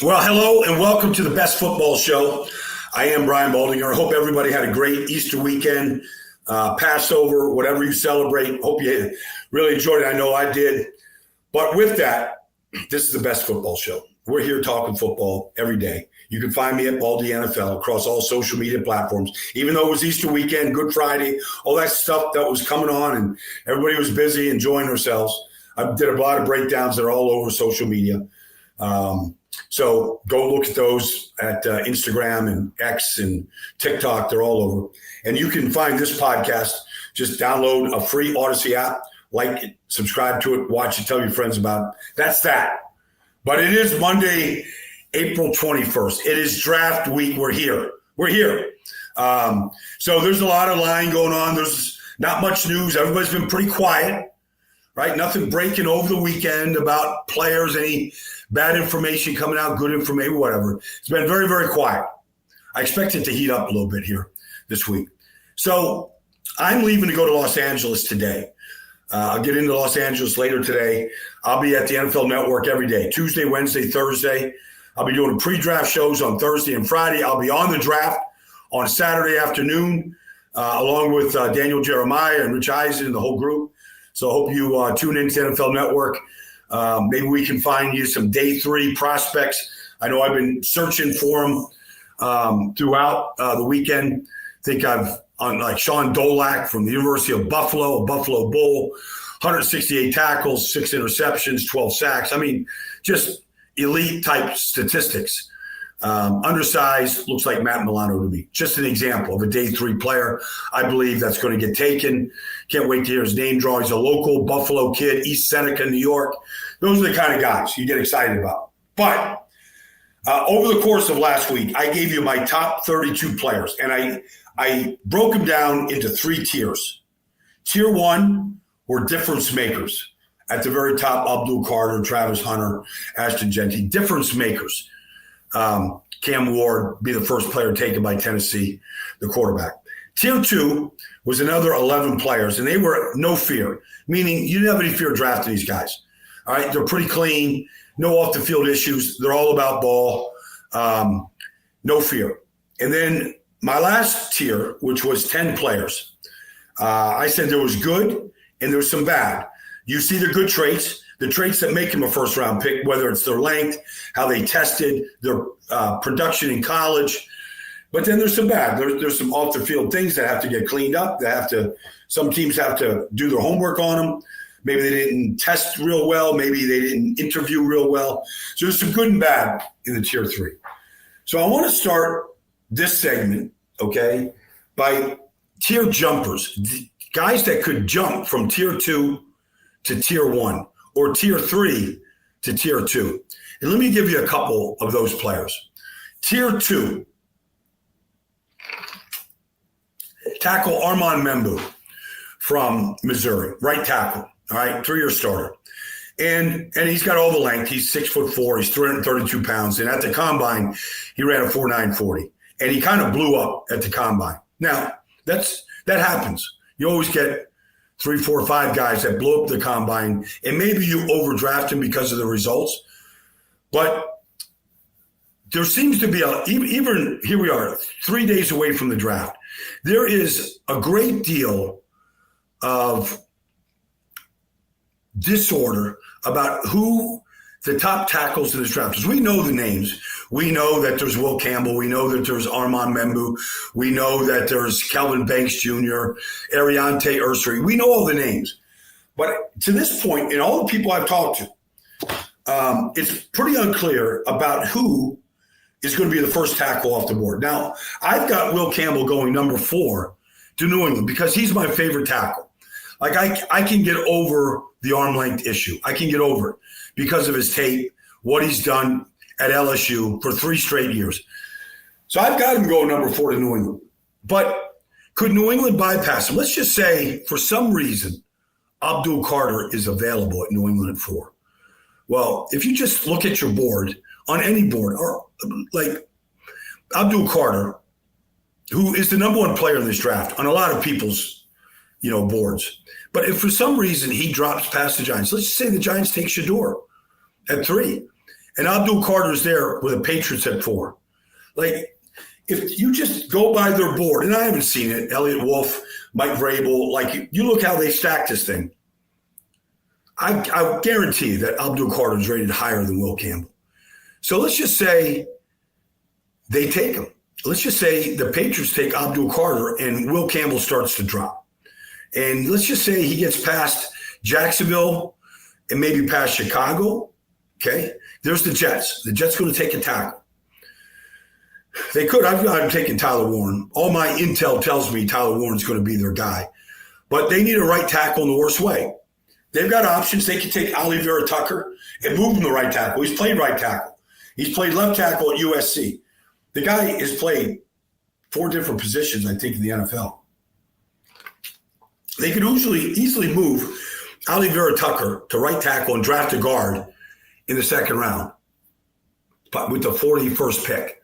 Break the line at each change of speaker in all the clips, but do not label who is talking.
Well, hello and welcome to the Best Football Show. I am Brian Baldinger. I hope everybody had a great Easter weekend, Passover, whatever you celebrate. Hope you really enjoyed it. I know I did. But with that, this is the Best Football Show. We're here talking football every day. You can find me at Baldy NFL across all social media platforms. Even though it was Easter weekend, Good Friday, all that stuff that was coming on and everybody was busy enjoying themselves. I did a lot of breakdowns that are all over social media. So go look at those at Instagram and X and TikTok. They're all over. And you can find this podcast. Just download a free Odyssey app, like it, subscribe to it, watch it, tell your friends about it. That's that. But it is Monday, April 21st. It is draft week. We're here. So there's a lot of lying going on. There's not much news. Everybody's been pretty quiet, right? Nothing breaking over the weekend about players, any bad information coming out, good information, whatever. It's been very, very quiet. I expect it to heat up a little bit here this week. So I'm leaving to go to Los Angeles today. I'll get into Los Angeles later today. I'll be at the NFL Network every day, Tuesday, Wednesday, Thursday. I'll be doing pre-draft shows on Thursday and Friday. I'll be on the draft on Saturday afternoon, along with Daniel Jeremiah and Rich Eisen and the whole group. So I hope you tune into the NFL Network. Maybe we can find you some day 3 prospects. I know I've been searching for them throughout the weekend. I think I've on like Sean Dolak from the University of Buffalo, a Buffalo Bull, 168 tackles, 6 interceptions, 12 sacks. I mean, just elite type statistics. Undersized, looks like Matt Milano to me. Just an example of a day 3 player. I believe that's going to get taken. Can't wait to hear his name draw. He's a local Buffalo kid, East Seneca, New York. Those are the kind of guys you get excited about. But over the course of last week, I gave you my top 32 players, and I broke them down into 3 tiers. Tier 1 were difference makers. At the very top, Abdul Carter, Travis Hunter, Ashton Jeanty, difference makers. Cam Ward be the first player taken by Tennessee, the quarterback. Tier 2 was another 11 players, and they were no fear, meaning you didn't have any fear drafting these guys. All right, they're pretty clean, no off-the-field issues. They're all about ball, no fear. And then my last tier, which was 10 players, I said there was good and there was some bad. You see the good traits, the traits that make them a first-round pick, whether it's their length, how they tested, their production in college. But then there's some bad. There's some off-the-field things that have to get cleaned up. Some teams have to do their homework on them. Maybe they didn't test real well. Maybe they didn't interview real well. So there's some good and bad in the tier 3. So I want to start this segment, okay, by tier jumpers, guys that could jump from tier 2 to tier 1 or tier 3 to tier 2. And let me give you a couple of those players. Tier 2, tackle Armand Membu from Missouri, right tackle, all right, 3-year starter. And he's got all the length. He's 6'4", he's 332 pounds. And at the combine, he ran a 4.940. And he kind of blew up at the combine. Now, that happens. You always get 3, 4, 5 guys that blow up the combine, and maybe you overdraft them because of the results. But there seems to be even here we are, 3 days away from the draft. There is a great deal of disorder about who the top tackles in this draft is. We know the names. We know that there's Will Campbell. We know that there's Armand Membu. We know that there's Kelvin Banks Jr., Ariante Ursary. We know all the names. But to this point, in all the people I've talked to, it's pretty unclear about who is going to be the first tackle off the board. Now, I've got Will Campbell going number 4 to New England because he's my favorite tackle. Like I can get over the arm length issue. I can get over it because of his tape, what he's done at LSU for 3 straight years. So I've got him going number 4 to New England. But could New England bypass him? Let's just say for some reason Abdul Carter is available at New England at 4. Well, if you just look at your board, on any board, or like Abdul Carter, who is the number 1 player in this draft on a lot of people's, boards. But if for some reason he drops past the Giants, let's just say the Giants take Shadur at 3. and Abdul Carter's there with the Patriots at 4. Like, if you just go by their board, and I haven't seen it, Elliott Wolf, Mike Vrabel, like, you look how they stack this thing. I guarantee you that Abdul Carter is rated higher than Will Campbell. So let's just say they take him. Let's just say the Patriots take Abdul Carter and Will Campbell starts to drop. And let's just say he gets past Jacksonville and maybe past Chicago. Okay. There's the Jets. The Jets going to take a tackle. They could. I've got him taking Tyler Warren. All my intel tells me Tyler Warren's going to be their guy. But they need a right tackle in the worst way. They've got options. They can take Ollie Vera Tucker and move him to right tackle. He's played right tackle. He's played left tackle at USC. The guy has played 4 different positions, I think, in the NFL. They could easily move Ollie Vera Tucker to right tackle and draft a guard in the second round with the 41st pick.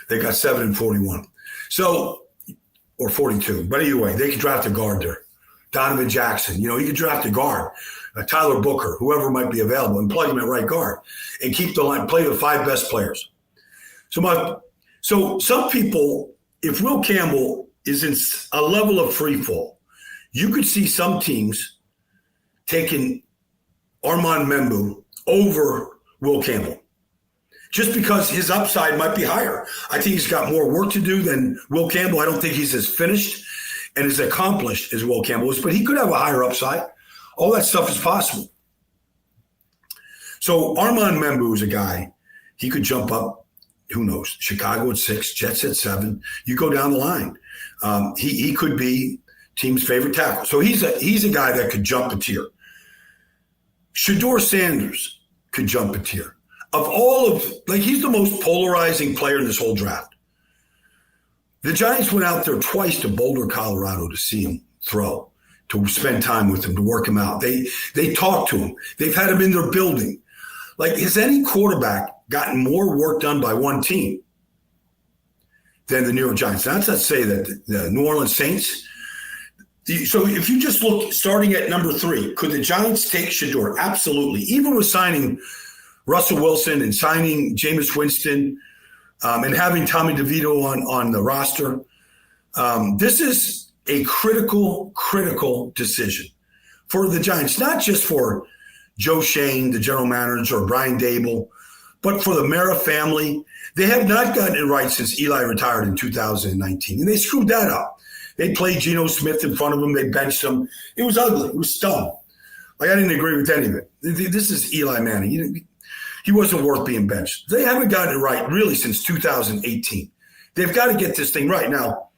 They got 7 and 41. So, or 42. But anyway, they could draft a guard there. Donovan Jackson, you could draft a guard. Tyler Booker, whoever might be available, and plug him at right guard and keep the line, play the 5 best players. So some people, if Will Campbell is in a level of free fall, you could see some teams taking Armand Membu over Will Campbell just because his upside might be higher. I think he's got more work to do than Will Campbell. I don't think he's as finished and as accomplished as Will Campbell is, but he could have a higher upside. All that stuff is possible. So Armand Membu is a guy, he could jump up, who knows, Chicago at 6, Jets at 7. You go down the line. He could be team's favorite tackle. So he's a guy that could jump a tier. Shadur Sanders could jump a tier. He's the most polarizing player in this whole draft. The Giants went out there twice to Boulder, Colorado to see him throw, to spend time with him, to work him out. They talked to him. They've had him in their building. Like, has any quarterback gotten more work done by one team than the New York Giants? That's not to say that the New Orleans Saints. So if you just look, starting at number 3, could the Giants take Shadur? Absolutely. Even with signing Russell Wilson and signing Jameis Winston and having Tommy DeVito on the roster, this is a critical decision for the Giants, not just for Joe Shane, the general manager, or Brian Dable, but for the Mara family. They have not gotten it right since Eli retired in 2019, and they screwed that up. They played Geno Smith in front of him. They benched him. It was ugly. It was dumb. I didn't agree with any of it. This is Eli Manning. He wasn't worth being benched. They haven't gotten it right really since 2018. They've got to get this thing right. Now,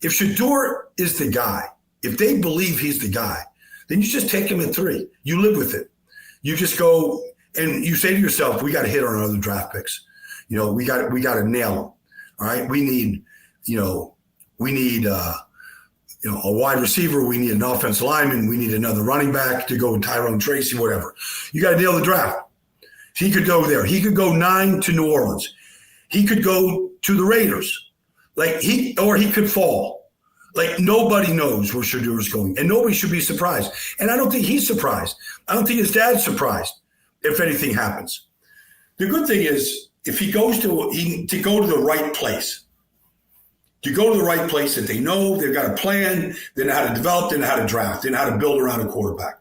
if Shadur is the guy, if they believe he's the guy, then you just take him at 3. You live with it. You just go and you say to yourself, we got to hit on other draft picks. We got to nail them. All right. We need a wide receiver. We need an offensive lineman. We need another running back to go with Tyrone Tracy, whatever. You got to nail the draft. He could go there. He could go 9 to New Orleans. He could go to the Raiders. Or he could fall. Nobody knows where Shadur is going, and nobody should be surprised. And I don't think he's surprised. I don't think his dad's surprised if anything happens. The good thing is, if he goes to go to the right place, to go to the right place that they know, they've got a plan, they know how to develop, they know how to draft, they know how to build around a quarterback.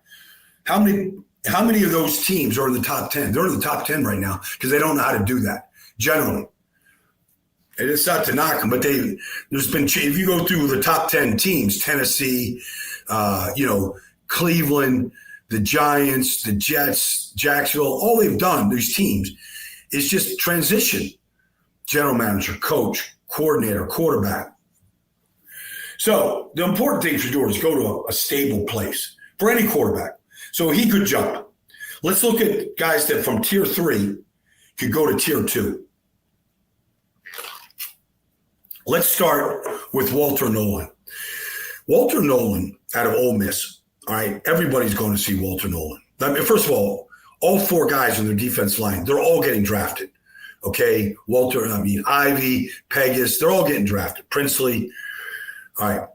How many of those teams are in the top 10? They're in the top 10 right now because they don't know how to do that generally. And it's not to knock them, but there's been, if you go through the top 10 teams, Tennessee, Cleveland, the Giants, the Jets, Jacksonville, all they've done, these teams, is just transition. General manager, coach, coordinator, quarterback. So the important thing for Shadur is go to a stable place for any quarterback. So he could jump. Let's look at guys that from tier 3 could go to tier 2. Let's start with Walter Nolan. Walter Nolan out of Ole Miss. All right, everybody's going to see Walter Nolan. First of all 4 guys on their defense line, they're all getting drafted. Okay, Ivy, Pegas, they're all getting drafted. Princely. All right.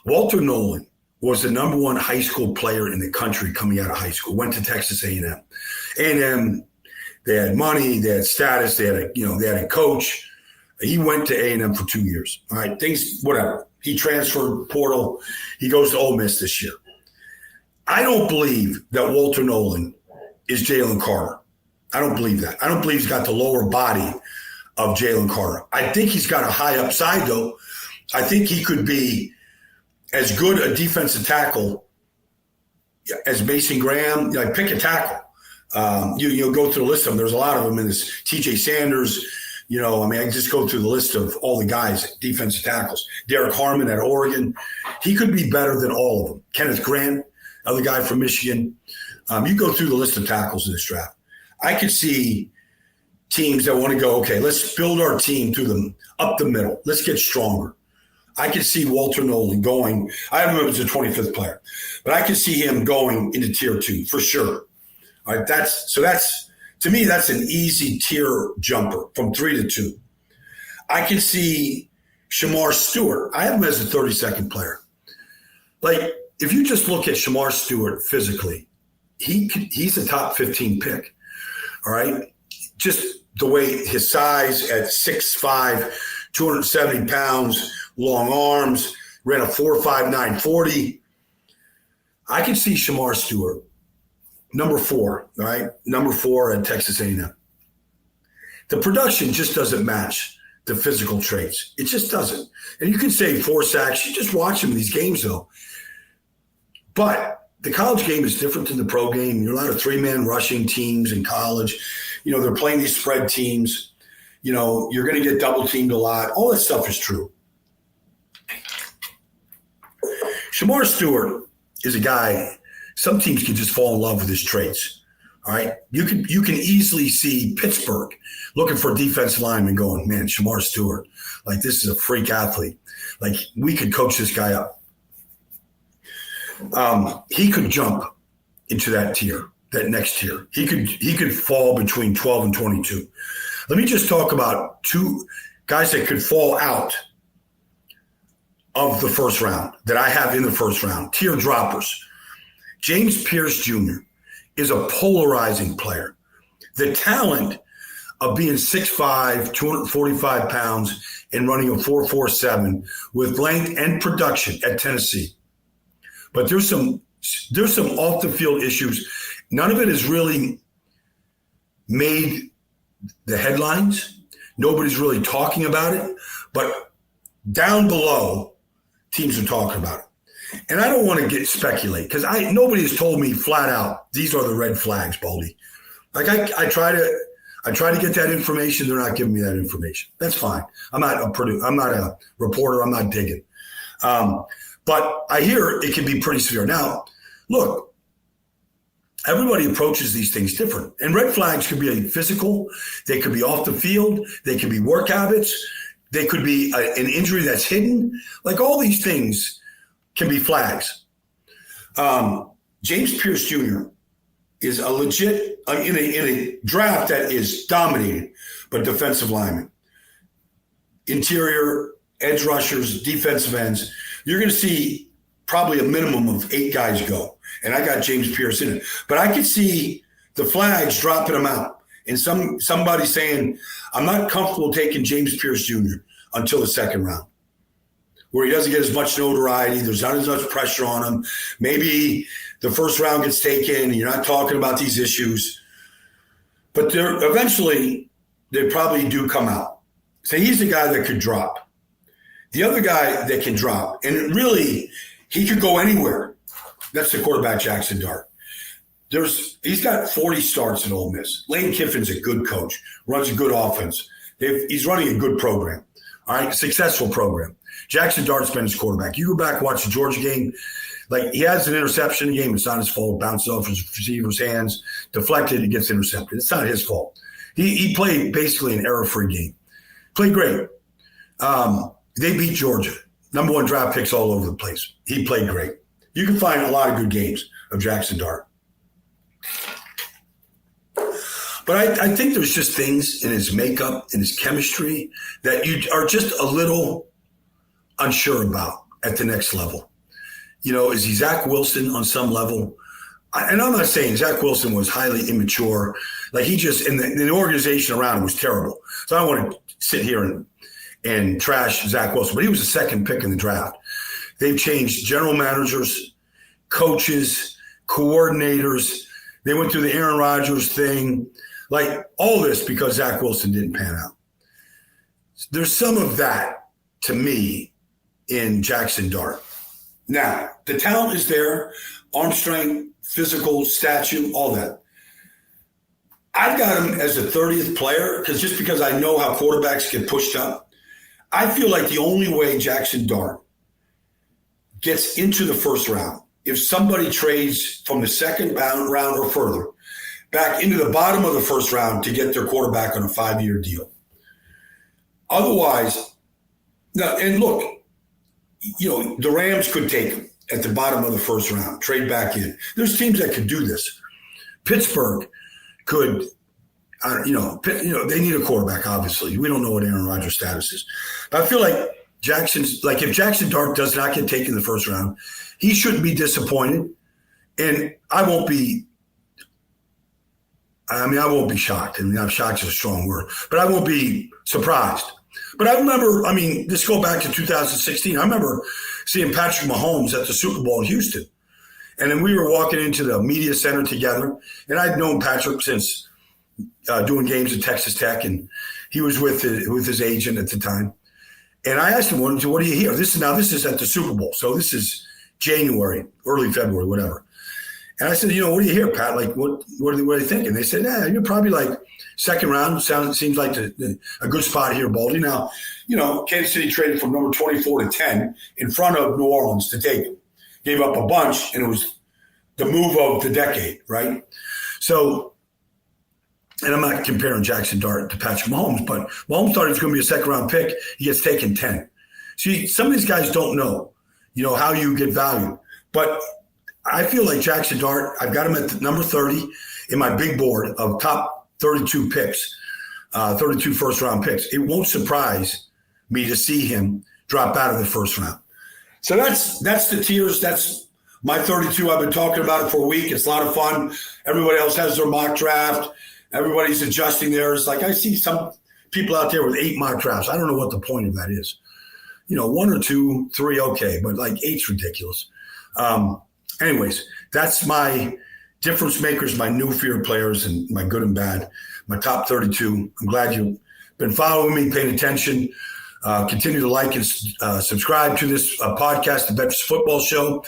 Walter Nolan was the number 1 high school player in the country coming out of high school, went to Texas A&M. A&M They had money, they had status, they had a coach. He went to A&M for 2 years. All right, things, whatever. He transferred portal. He goes to Ole Miss this year. I don't believe that Walter Nolan is Jalen Carter. I don't believe that. I don't believe he's got the lower body of Jalen Carter. I think he's got a high upside, though. I think he could be as good a defensive tackle as Mason Graham. Like, pick a tackle. You'll go through the list of them. There's a lot of them in this. TJ Sanders. I can just go through the list of all the guys, defensive tackles. Derek Harmon at Oregon. He could be better than all of them. Kenneth Grant, other guy from Michigan. You go through the list of tackles in this draft. I could see teams that want to go, okay, let's build our team through them up the middle. Let's get stronger. I could see Walter Nolan going. I don't know if it's a 25th player, but I could see him going into tier 2 for sure. All right, that's to me, that's an easy tier jumper from 3 to 2. I can see Shamar Stewart. I have him as a 32nd player. Like, if you just look at Shamar Stewart physically, he's a top 15 pick. All right, just the way his size at 6'5", 270 pounds, long arms, ran a 4.59 40. I can see Shamar Stewart. Number 4, right? Number 4 at Texas A&M. The production just doesn't match the physical traits. It just doesn't. And you can say 4 sacks. You just watch him in these games, though. But the college game is different than the pro game. You're a lot of 3-man rushing teams in college. They're playing these spread teams. You're going to get double teamed a lot. All that stuff is true. Shamar Stewart is a guy. Some teams can just fall in love with his traits. All right. You can easily see Pittsburgh looking for a defensive lineman going, man, Shamar Stewart, like, this is a freak athlete. Like, we could coach this guy up. He could jump into that tier, that next tier. He could fall between 12 and 22. Let me just talk about 2 guys that could fall out of the first round that I have in the first round, tier droppers. James Pierce Jr. is a polarizing player. The talent of being 6'5", 245 pounds and running a 4.47 with length and production at Tennessee. But there's some off the field issues. None of it has really made the headlines. Nobody's really talking about it. But down below, teams are talking about it. And I don't want to speculate because nobody has told me flat out these are the red flags, Baldy. Like, I try to get that information. They're not giving me that information. That's fine. I'm not a reporter. I'm not digging. But I hear it can be pretty severe. Now, look, everybody approaches these things different. And red flags could be physical. They could be off the field. They could be work habits. They could be an injury that's hidden. Like, all these things can be flags. James Pierce Jr. is a legit, in a draft that is dominated by defensive linemen. Interior, edge rushers, defensive ends. You're going to see probably a minimum of 8 guys go. And I got James Pierce in it. But I could see the flags dropping them out. And somebody saying, I'm not comfortable taking James Pierce Jr. until the second round, where he doesn't get as much notoriety. There's not as much pressure on him. Maybe the first round gets taken and you're not talking about these issues. But eventually, they probably do come out. So he's the guy that could drop. The other guy that can drop, and really, he could go anywhere. That's the quarterback, Jackson Dart. He's got 40 starts at Ole Miss. Lane Kiffin's a good coach, runs a good offense. He's running a good program, all right, successful program. Jackson Dart's been his quarterback. You go back and watch the Georgia game. Like, he has an interception in the game. It's not his fault. Bounces off his receiver's hands, deflected, and gets intercepted. It's not his fault. He played basically an error-free game. Played great. They beat Georgia. Number 1 draft picks all over the place. He played great. You can find a lot of good games of Jackson Dart. But I think there's just things in his makeup, in his chemistry, that you are just a little unsure about at the next level. Is he Zach Wilson on some level? And I'm not saying Zach Wilson was highly immature. Like he just, and the organization around him was terrible. So I don't want to sit here and trash Zach Wilson, but he was the second pick in the draft. They've changed general managers, coaches, coordinators. They went through the Aaron Rodgers thing. Like all this because Zach Wilson didn't pan out. There's some of that to me in Jackson Dart. Now, the talent is there, arm strength, physical, stature, all that. I've got him as the 30th player because I know how quarterbacks get pushed up. I feel like the only way Jackson Dart gets into the first round, if somebody trades from the second round or further back into the bottom of the first round to get their quarterback on a 5-year deal. Otherwise, now, and look, the Rams could take him at the bottom of the first round, trade back in. There's teams that could do this. Pittsburgh could, they need a quarterback, obviously. We don't know what Aaron Rodgers' status is. But I feel like if Jackson Dart does not get taken in the first round, he shouldn't be disappointed. And I won't be shocked. Shocked is a strong word, but I won't be surprised. But I remember, this go back to 2016. I remember seeing Patrick Mahomes at the Super Bowl in Houston. And then we were walking into the media center together. And I'd known Patrick since doing games at Texas Tech. And he was with his agent at the time. And I asked him, what do you hear? This is at the Super Bowl. So this is January, early February, whatever. And I said, what do you hear, Pat? Like, what are they thinking? They said, you're probably like second round. Seems like a good spot here, Baldy. Now, Kansas City traded from number 24 to 10 in front of New Orleans to take him. Gave up a bunch, and it was the move of the decade, right? So, and I'm not comparing Jackson Dart to Patrick Mahomes, but Mahomes thought he was going to be a second-round pick. He gets taken 10. See, some of these guys don't know, how you get value. But I feel like Jackson Dart, I've got him at number 30 in my big board of top 32 picks, 32 first-round picks. It won't surprise me to see him drop out of the first round. So that's the tiers. That's my 32. I've been talking about it for a week. It's a lot of fun. Everybody else has their mock draft. Everybody's adjusting theirs. Like I see some people out there with 8 mock drafts. I don't know what the point of that is. 1 or 2, 3, okay, but like 8's ridiculous. Anyways, that's my difference makers, my new fear players, and my good and bad, my top 32. I'm glad you've been following me, paying attention. Continue to like and subscribe to this podcast, the Bet's Football Show.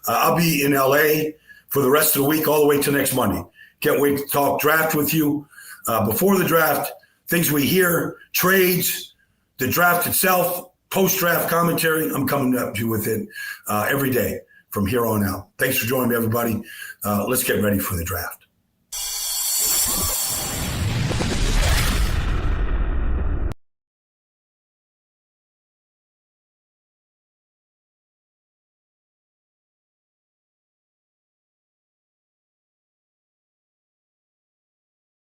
I'll be in LA for the rest of the week, all the way to next Monday. Can't wait to talk draft with you. Before the draft, things we hear, trades, the draft itself, post-draft commentary. I'm coming up to you with it every day from here on out. Thanks for joining me, everybody. Let's get ready for the draft.